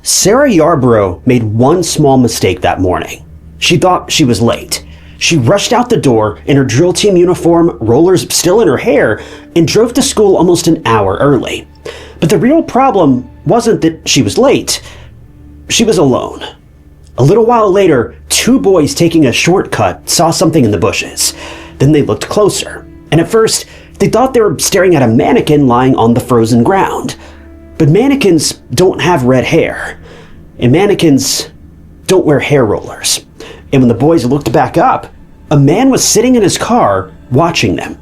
Sarah Yarborough made one small mistake that morning. She thought she was late. She rushed out the door in her drill team uniform, rollers still in her hair, and drove to school almost an hour early. But the real problem wasn't that she was late. She was alone. A little while later, two boys taking a shortcut saw something in the bushes. Then they looked closer, and at first, they thought they were staring at a mannequin lying on the frozen ground. But mannequins don't have red hair, and mannequins don't wear hair rollers. And when the boys looked back up, a man was sitting in his car watching them.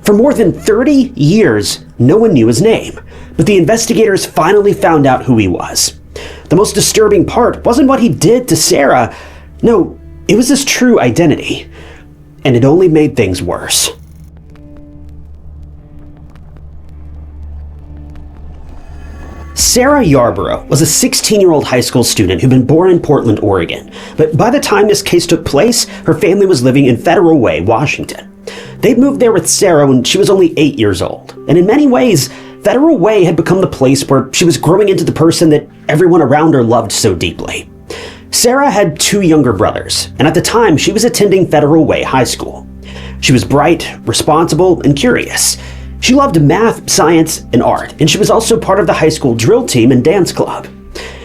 For more than 30 years, no one knew his name, but the investigators finally found out who he was. The most disturbing part wasn't what he did to Sarah. No, it was his true identity. And it only made things worse. Sarah Yarborough was a 16-year-old high school student who'd been born in Portland, Oregon. But by the time this case took place, her family was living in Federal Way, Washington. They'd moved there with Sarah when she was only 8 years old. And in many ways, Federal Way had become the place where she was growing into the person that everyone around her loved so deeply. Sarah had two younger brothers, and at the time, she was attending Federal Way High School. She was bright, responsible, and curious. She loved math, science, and art, and she was also part of the high school drill team and dance club.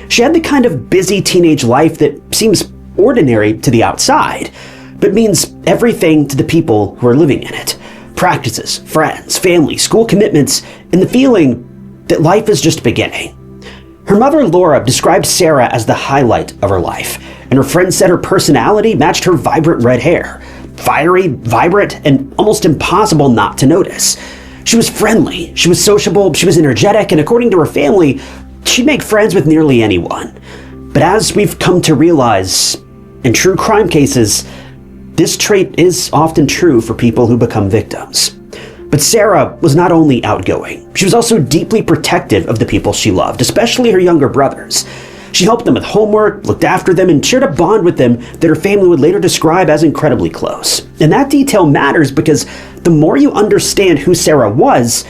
She had the kind of busy teenage life that seems ordinary to the outside, but means everything to the people who are living in it. Practices, friends, family, school commitments, and the feeling that life is just beginning. Her mother, Laura, described Sarah as the highlight of her life, and her friends said her personality matched her vibrant red hair. Fiery, vibrant, and almost impossible not to notice. She was friendly, she was sociable, she was energetic, and according to her family, she'd make friends with nearly anyone. But as we've come to realize, in true crime cases, this trait is often true for people who become victims. But Sarah was not only outgoing, she was also deeply protective of the people she loved, especially her younger brothers. She helped them with homework, looked after them, and shared a bond with them that her family would later describe as incredibly close. And that detail matters because the more you understand who Sarah was,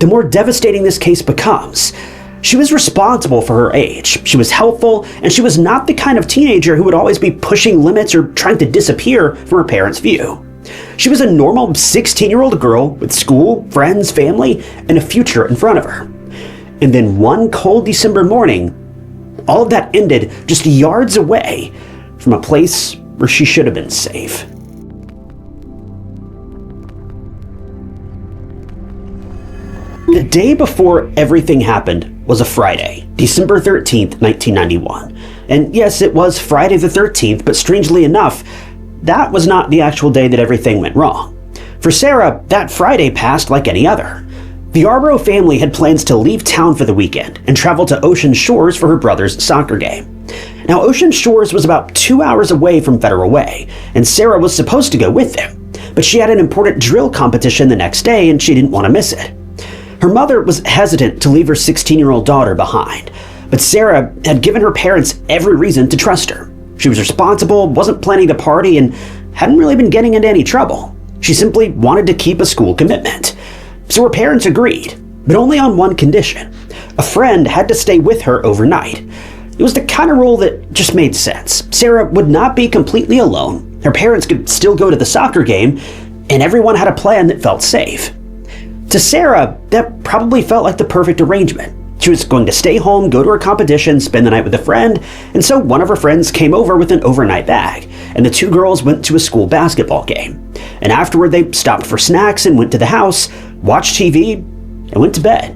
the more devastating this case becomes. She was responsible for her age, she was helpful, and she was not the kind of teenager who would always be pushing limits or trying to disappear from her parents' view. She was a normal 16-year-old girl with school, friends, family, and a future in front of her. And then one cold December morning, all of that ended just yards away from a place where she should have been safe. The day before everything happened was a Friday, December 13th, 1991. And yes, it was Friday the 13th, but strangely enough, that was not the actual day that everything went wrong. For Sarah, that Friday passed like any other. The Yarborough family had plans to leave town for the weekend and travel to Ocean Shores for her brother's soccer game. Now, Ocean Shores was about 2 hours away from Federal Way, and Sarah was supposed to go with them. But she had an important drill competition the next day, and she didn't want to miss it. Her mother was hesitant to leave her 16-year-old daughter behind, but Sarah had given her parents every reason to trust her. She was responsible, wasn't planning to party, and hadn't really been getting into any trouble. She simply wanted to keep a school commitment. So her parents agreed, but only on one condition. A friend had to stay with her overnight. It was the kind of rule that just made sense. Sarah would not be completely alone. Her parents could still go to the soccer game, and everyone had a plan that felt safe. To Sarah, that probably felt like the perfect arrangement. She was going to stay home, go to her competition, spend the night with a friend, and so one of her friends came over with an overnight bag, and the two girls went to a school basketball game. And afterward, they stopped for snacks and went to the house, watched TV, and went to bed.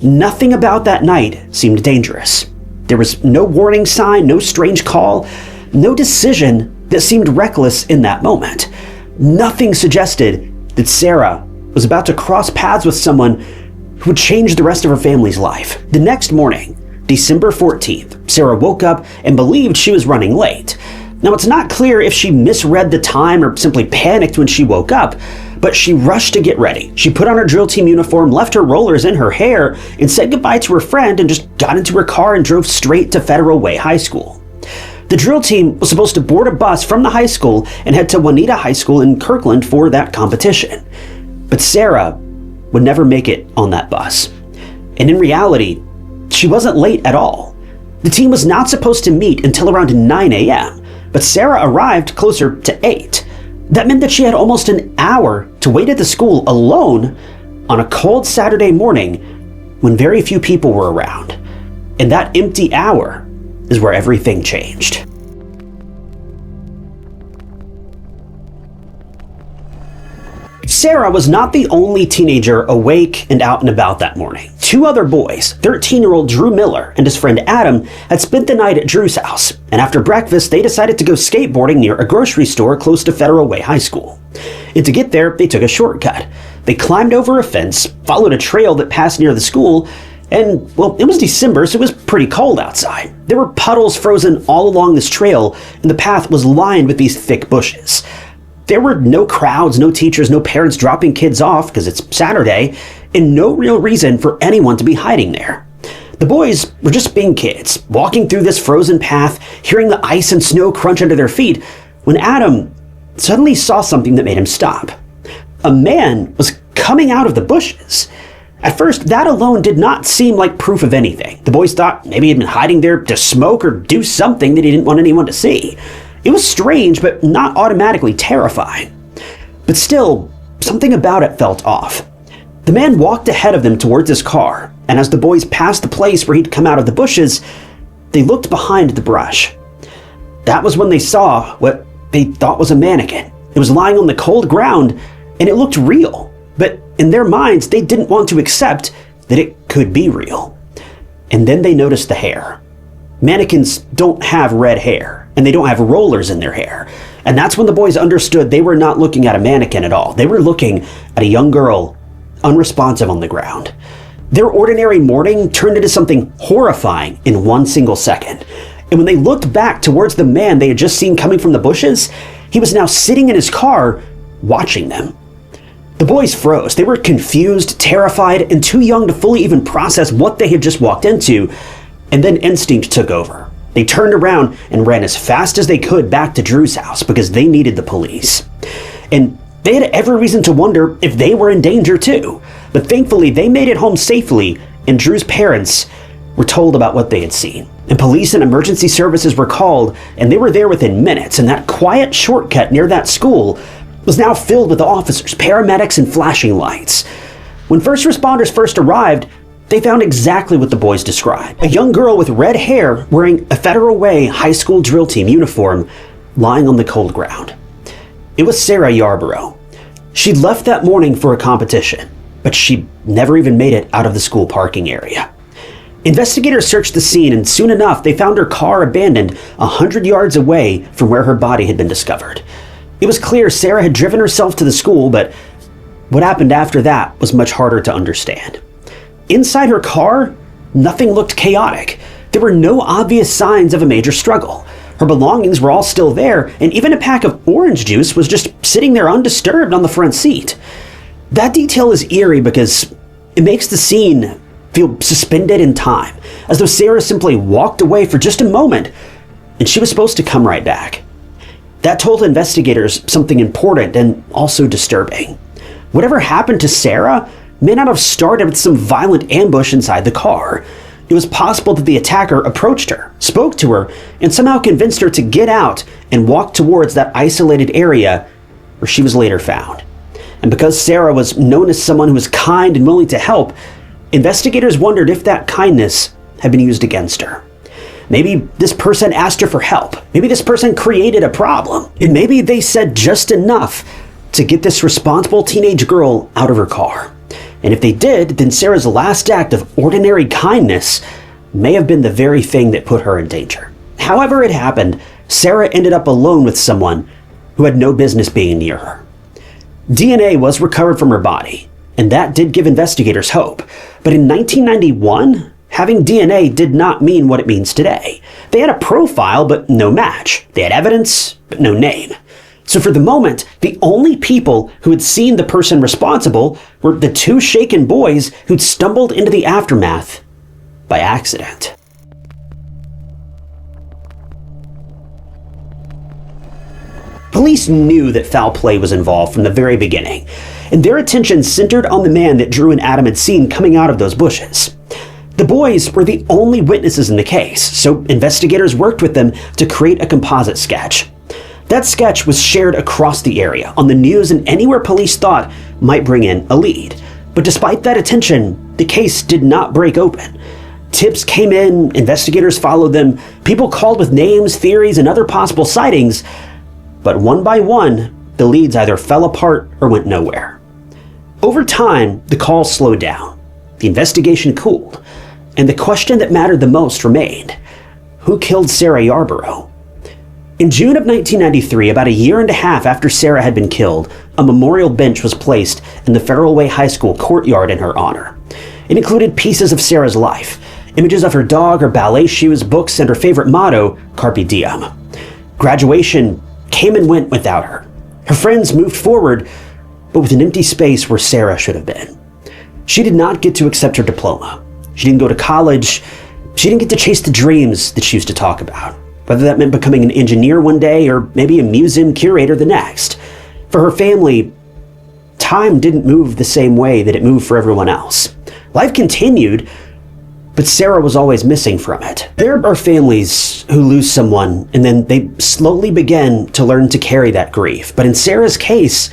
Nothing about that night seemed dangerous. There was no warning sign, no strange call, no decision that seemed reckless in that moment. Nothing suggested that Sarah was about to cross paths with someone who would change the rest of her family's life. The next morning, December 14th, Sarah woke up and believed she was running late. Now, it's not clear if she misread the time or simply panicked when she woke up, but she rushed to get ready. She put on her drill team uniform, left her rollers in her hair, and said goodbye to her friend and just got into her car and drove straight to Federal Way High School. The drill team was supposed to board a bus from the high school and head to Juanita High School in Kirkland for that competition. But Sarah would never make it on that bus. And in reality, she wasn't late at all. The team was not supposed to meet until around 9 a.m., but Sarah arrived closer to 8. That meant that she had almost an hour to wait at the school alone on a cold Saturday morning when very few people were around. And that empty hour is where everything changed. Sarah was not the only teenager awake and out and about that morning. 2 other boys, 13-year-old Drew Miller and his friend Adam, had spent the night at Drew's house, and after breakfast they decided to go skateboarding near a grocery store close to Federal Way High School. And to get there, they took a shortcut. They climbed over a fence, followed a trail that passed near the school, and, well, it was December, so it was pretty cold outside. There were puddles frozen all along this trail, and the path was lined with these thick bushes. There were no crowds, no teachers, no parents dropping kids off because it's Saturday, and no real reason for anyone to be hiding there. The boys were just being kids, walking through this frozen path, hearing the ice and snow crunch under their feet, when Adam suddenly saw something that made him stop. A man was coming out of the bushes. At first, that alone did not seem like proof of anything. The boys thought maybe he'd been hiding there to smoke or do something that he didn't want anyone to see. It was strange, but not automatically terrifying. But still, something about it felt off. The man walked ahead of them towards his car, and as the boys passed the place where he'd come out of the bushes, they looked behind the brush. That was when they saw what they thought was a mannequin. It was lying on the cold ground, and it looked real. But in their minds, they didn't want to accept that it could be real. And then they noticed the hair. Mannequins don't have red hair, and they don't have rollers in their hair. And that's when the boys understood they were not looking at a mannequin at all. They were looking at a young girl, unresponsive on the ground. Their ordinary morning turned into something horrifying in one single second. And when they looked back towards the man they had just seen coming from the bushes, he was now sitting in his car, watching them. The boys froze. They were confused, terrified, and too young to fully even process what they had just walked into. And then instinct took over. They turned around and ran as fast as they could back to Drew's house because they needed the police. And they had every reason to wonder if they were in danger too. But thankfully, they made it home safely, and Drew's parents were told about what they had seen. And police and emergency services were called, and they were there within minutes, and that quiet shortcut near that school was now filled with officers, paramedics, and flashing lights. When first responders first arrived, they found exactly what the boys described. A young girl with red hair wearing a Federal Way high school drill team uniform lying on the cold ground. It was Sarah Yarborough. She'd left that morning for a competition, but she never even made it out of the school parking area. Investigators searched the scene, and soon enough they found her car abandoned 100 yards away from where her body had been discovered. It was clear Sarah had driven herself to the school, but what happened after that was much harder to understand. Inside her car, nothing looked chaotic. There were no obvious signs of a major struggle. Her belongings were all still there, and even a pack of orange juice was just sitting there undisturbed on the front seat. That detail is eerie because it makes the scene feel suspended in time, as though Sarah simply walked away for just a moment, and she was supposed to come right back. That told investigators something important and also disturbing. Whatever happened to Sarah may not have started with some violent ambush inside the car. It was possible that the attacker approached her, spoke to her, and somehow convinced her to get out and walk towards that isolated area where she was later found. And because Sarah was known as someone who was kind and willing to help, investigators wondered if that kindness had been used against her. Maybe this person asked her for help. Maybe this person created a problem. And maybe they said just enough to get this responsible teenage girl out of her car. And if they did, then Sarah's last act of ordinary kindness may have been the very thing that put her in danger. However it happened, Sarah ended up alone with someone who had no business being near her. DNA was recovered from her body, and that did give investigators hope. But in 1991, having DNA did not mean what it means today. They had a profile, but no match. They had evidence, but no name. So for the moment, the only people who had seen the person responsible were the 2 shaken boys who'd stumbled into the aftermath by accident. Police knew that foul play was involved from the very beginning, and their attention centered on the man that Drew and Adam had seen coming out of those bushes. The boys were the only witnesses in the case, so investigators worked with them to create a composite sketch. That sketch was shared across the area, on the news and anywhere police thought might bring in a lead. But despite that attention, the case did not break open. Tips came in, investigators followed them, people called with names, theories, and other possible sightings, but one by one, the leads either fell apart or went nowhere. Over time, the calls slowed down, the investigation cooled, and the question that mattered the most remained: who killed Sarah Yarborough? In June of 1993, about a year and a half after Sarah had been killed, a memorial bench was placed in the Federal Way High School courtyard in her honor. It included pieces of Sarah's life, images of her dog, her ballet shoes, books, and her favorite motto, Carpe Diem. Graduation came and went without her. Her friends moved forward, but with an empty space where Sarah should have been. She did not get to accept her diploma. She didn't go to college. She didn't get to chase the dreams that she used to talk about, whether that meant becoming an engineer one day or maybe a museum curator the next. For her family, time didn't move the same way that it moved for everyone else. Life continued, but Sarah was always missing from it. There are families who lose someone and then they slowly begin to learn to carry that grief. But in Sarah's case,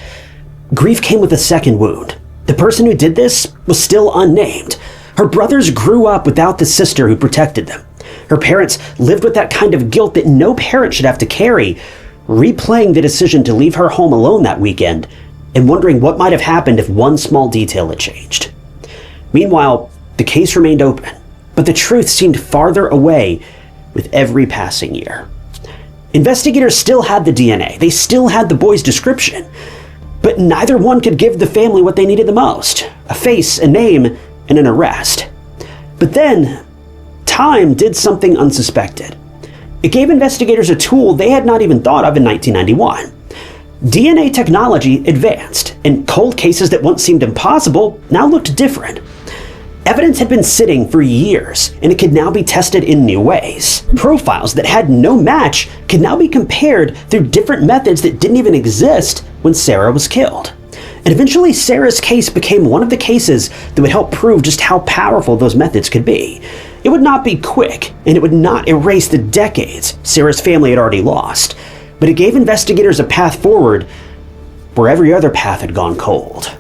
grief came with a second wound. The person who did this was still unnamed. Her brothers grew up without the sister who protected them. Her parents lived with that kind of guilt that no parent should have to carry, replaying the decision to leave her home alone that weekend and wondering what might have happened if one small detail had changed. Meanwhile, the case remained open, but the truth seemed farther away with every passing year. Investigators still had the DNA, they still had the boy's description, but neither one could give the family what they needed the most: a face, a name, and an arrest. But then, time did something unsuspected. It gave investigators a tool they had not even thought of in 1991. DNA technology advanced, and cold cases that once seemed impossible now looked different. Evidence had been sitting for years, and it could now be tested in new ways. Profiles that had no match could now be compared through different methods that didn't even exist when Sarah was killed. And eventually, Sarah's case became one of the cases that would help prove just how powerful those methods could be. It would not be quick, and it would not erase the decades Sarah's family had already lost, but it gave investigators a path forward where every other path had gone cold.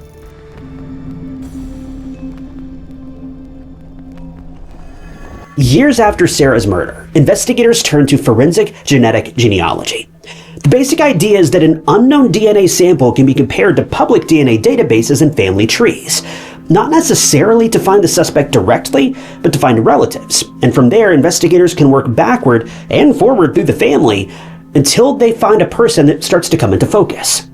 Years after Sarah's murder, investigators turned to forensic genetic genealogy. The basic idea is that an unknown DNA sample can be compared to public DNA databases and family trees, not necessarily to find the suspect directly, but to find relatives. And from there, investigators can work backward and forward through the family until they find a person that starts to come into focus.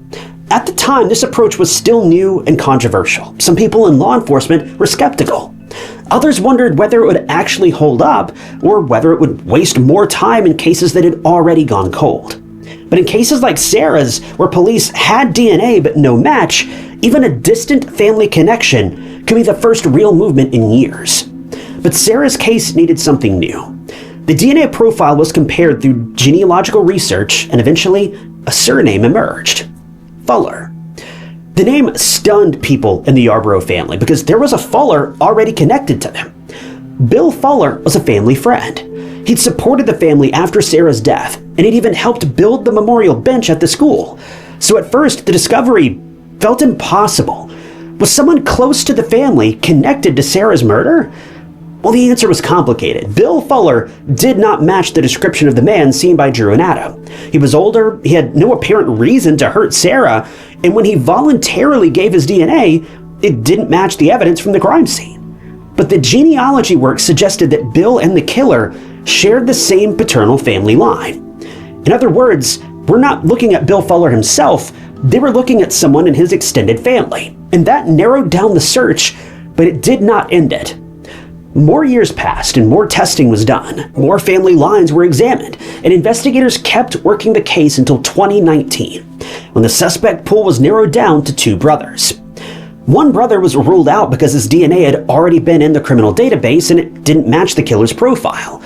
At the time, this approach was still new and controversial. Some people in law enforcement were skeptical. Others wondered whether it would actually hold up or whether it would waste more time in cases that had already gone cold. But in cases like Sarah's, where police had DNA but no match, even a distant family connection could be the first real movement in years. But Sarah's case needed something new. The DNA profile was compared through genealogical research, and eventually a surname emerged: Fuller. The name stunned people in the Yarborough family because there was a Fuller already connected to them. Bill Fuller was a family friend. He'd supported the family after Sarah's death, and he'd even helped build the memorial bench at the school. So at first, the discovery felt impossible. Was someone close to the family connected to Sarah's murder? Well, the answer was complicated. Bill Fuller did not match the description of the man seen by Drew and Adam. He was older, he had no apparent reason to hurt Sarah, and when he voluntarily gave his DNA, it didn't match the evidence from the crime scene. But the genealogy work suggested that Bill and the killer shared the same paternal family line. In other words, we're not looking at Bill Fuller himself, they were looking at someone in his extended family. And that narrowed down the search, but it did not end it. More years passed and more testing was done. More family lines were examined, and investigators kept working the case until 2019, when the suspect pool was narrowed down to 2 brothers. One brother was ruled out because his DNA had already been in the criminal database and it didn't match the killer's profile.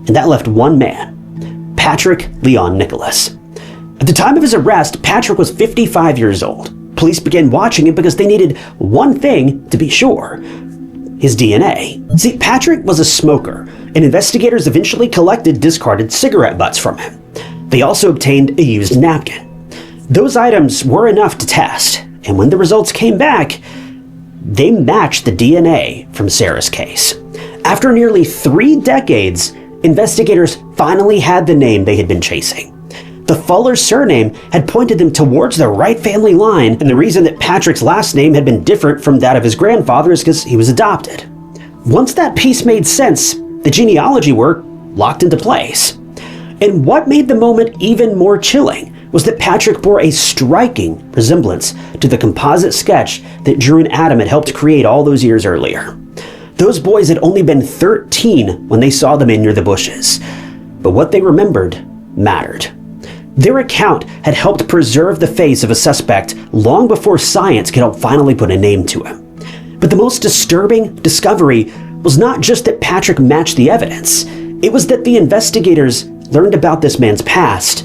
And that left one man, Patrick Leon Nicholas. At the time of his arrest, Patrick was 55 years old. Police began watching him because they needed one thing to be sure. his DNA. See, Patrick was a smoker, and investigators eventually collected discarded cigarette butts from him. They also obtained a used napkin. Those items were enough to test, and when the results came back, they matched the DNA from Sarah's case. After nearly 3 decades, investigators finally had the name they had been chasing. The Fuller's surname had pointed them towards the right family line, and the reason that Patrick's last name had been different from that of his grandfather is because he was adopted. Once that piece made sense, the genealogy work locked into place. And what made the moment even more chilling was that Patrick bore a striking resemblance to the composite sketch that Drew and Adam had helped create all those years earlier. Those boys had only been 13 when they saw the man near the bushes, but what they remembered mattered. Their account had helped preserve the face of a suspect long before science could help finally put a name to him. But the most disturbing discovery was not just that Patrick matched the evidence, it was that the investigators learned about this man's past,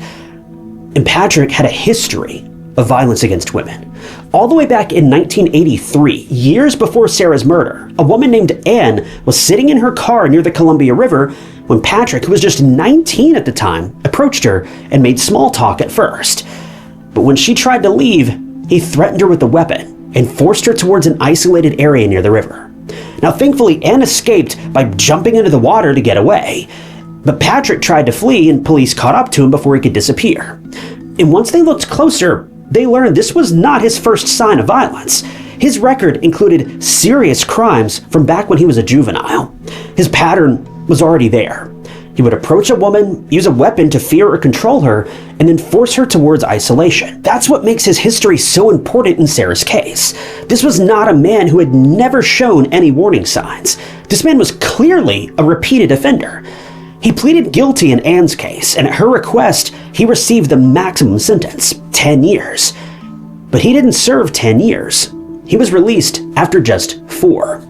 and Patrick had a history of violence against women. All the way back in 1983, years before Sarah's murder, a woman named Anne was sitting in her car near the Columbia River when Patrick, who was just 19 at the time, approached her and made small talk at first. But when she tried to leave, he threatened her with a weapon and forced her towards an isolated area near the river. Now, thankfully, Anne escaped by jumping into the water to get away. But Patrick tried to flee and police caught up to him before he could disappear. And once they looked closer, they learned this was not his first sign of violence. His record included serious crimes from back when he was a juvenile. His pattern was already there. He would approach a woman, use a weapon to fear or control her, and then force her towards isolation. That's what makes his history so important in Sarah's case. This was not a man who had never shown any warning signs. This man was clearly a repeated offender. He pleaded guilty in Anne's case, and at her request, he received the maximum sentence, 10 years. But he didn't serve 10 years. He was released after just 4.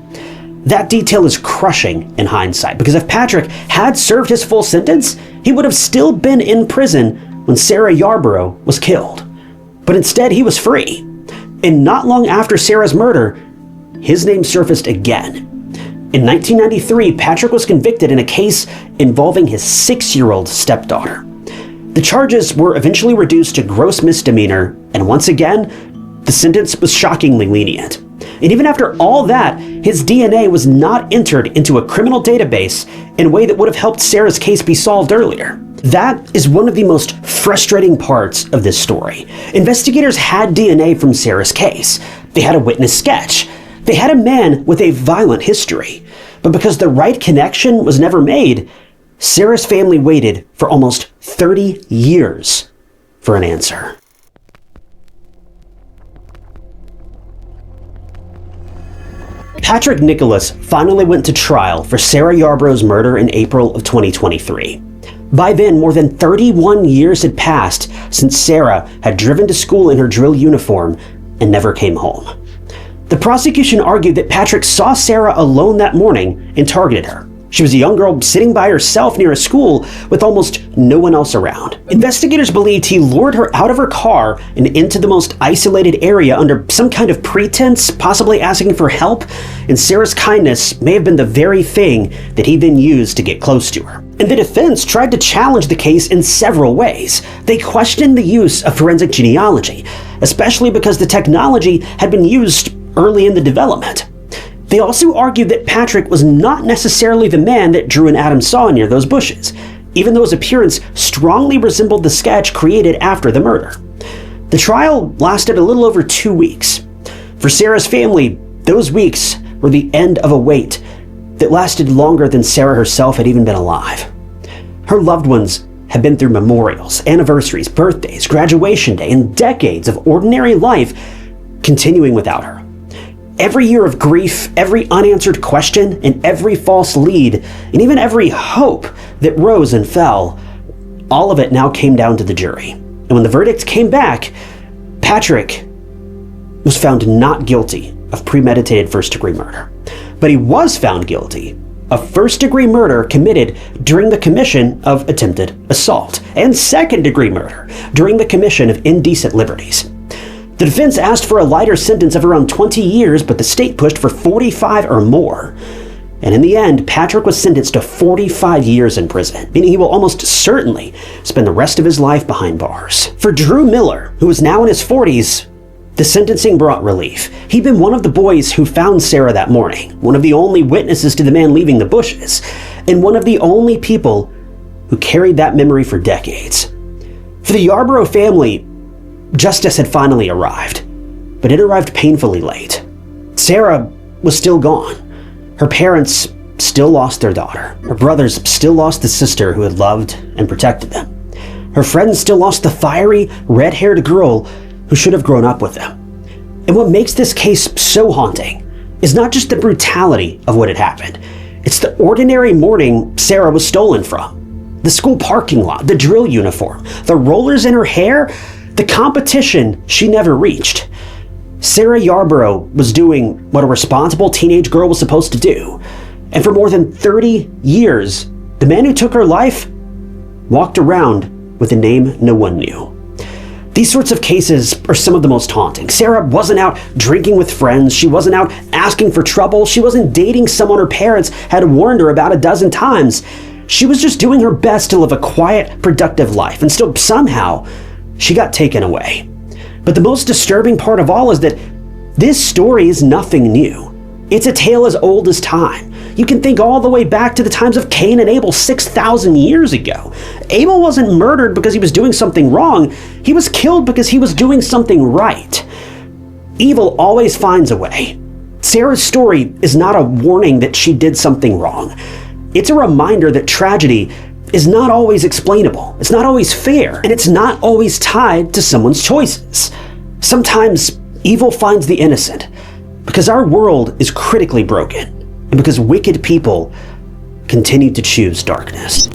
That detail is crushing in hindsight, because if Patrick had served his full sentence, he would have still been in prison when Sarah Yarborough was killed. But instead, he was free. And not long after Sarah's murder, his name surfaced again. In 1993, Patrick was convicted in a case involving his 6-year-old stepdaughter. The charges were eventually reduced to gross misdemeanor, and once again, the sentence was shockingly lenient. And even after all that, his DNA was not entered into a criminal database in a way that would have helped Sarah's case be solved earlier. That is one of the most frustrating parts of this story. Investigators had DNA from Sarah's case. They had a witness sketch. They had a man with a violent history. But because the right connection was never made, Sarah's family waited for almost 30 years for an answer. Patrick Nicholas finally went to trial for Sarah Yarborough's murder in April of 2023. By then, more than 31 years had passed since Sarah had driven to school in her drill uniform and never came home. The prosecution argued that Patrick saw Sarah alone that morning and targeted her. She was a young girl sitting by herself near a school with almost no one else around. Investigators believed he lured her out of her car and into the most isolated area under some kind of pretense, possibly asking for help, and Sarah's kindness may have been the very thing that he then used to get close to her. And the defense tried to challenge the case in several ways. They questioned the use of forensic genealogy, especially because the technology had been used early in the development. They also argued that Patrick was not necessarily the man that Drew and Adam saw near those bushes, even though his appearance strongly resembled the sketch created after the murder. The trial lasted a little over 2 weeks. For Sarah's family, those weeks were the end of a wait that lasted longer than Sarah herself had even been alive. Her loved ones had been through memorials, anniversaries, birthdays, graduation day, and decades of ordinary life continuing without her. Every year of grief, every unanswered question, and every false lead, and even every hope that rose and fell, all of it now came down to the jury. And when the verdict came back, Patrick was found not guilty of premeditated first-degree murder. But he was found guilty of first-degree murder committed during the commission of attempted assault, and second-degree murder during the commission of indecent liberties. The defense asked for a lighter sentence of around 20 years, but the state pushed for 45 or more. And in the end, Patrick was sentenced to 45 years in prison, meaning he will almost certainly spend the rest of his life behind bars. For Drew Miller, who was now in his 40s, the sentencing brought relief. He'd been one of the boys who found Sarah that morning, one of the only witnesses to the man leaving the bushes, and one of the only people who carried that memory for decades. For the Yarborough family, justice had finally arrived, but it arrived painfully late. Sarah was still gone. Her parents still lost their daughter. Her brothers still lost the sister who had loved and protected them. Her friends still lost the fiery, red-haired girl who should have grown up with them. And what makes this case so haunting is not just the brutality of what had happened. It's the ordinary morning Sarah was stolen from. The school parking lot, the drill uniform, the rollers in her hair, the competition she never reached. Sarah Yarborough was doing what a responsible teenage girl was supposed to do. And for more than 30 years, the man who took her life walked around with a name no one knew. These sorts of cases are some of the most haunting. Sarah wasn't out drinking with friends. She wasn't out asking for trouble. She wasn't dating someone her parents had warned her about a dozen times. She was just doing her best to live a quiet, productive life. And still, somehow, she got taken away. But the most disturbing part of all is that this story is nothing new. It's a tale as old as time. You can think all the way back to the times of Cain and Abel 6,000 years ago. Abel wasn't murdered because he was doing something wrong. He was killed because he was doing something right. Evil always finds a way. Sarah's story is not a warning that she did something wrong. It's a reminder that tragedy is not always explainable. It's not always fair, and it's not always tied to someone's choices. Sometimes evil finds the innocent because our world is critically broken and because wicked people continue to choose darkness.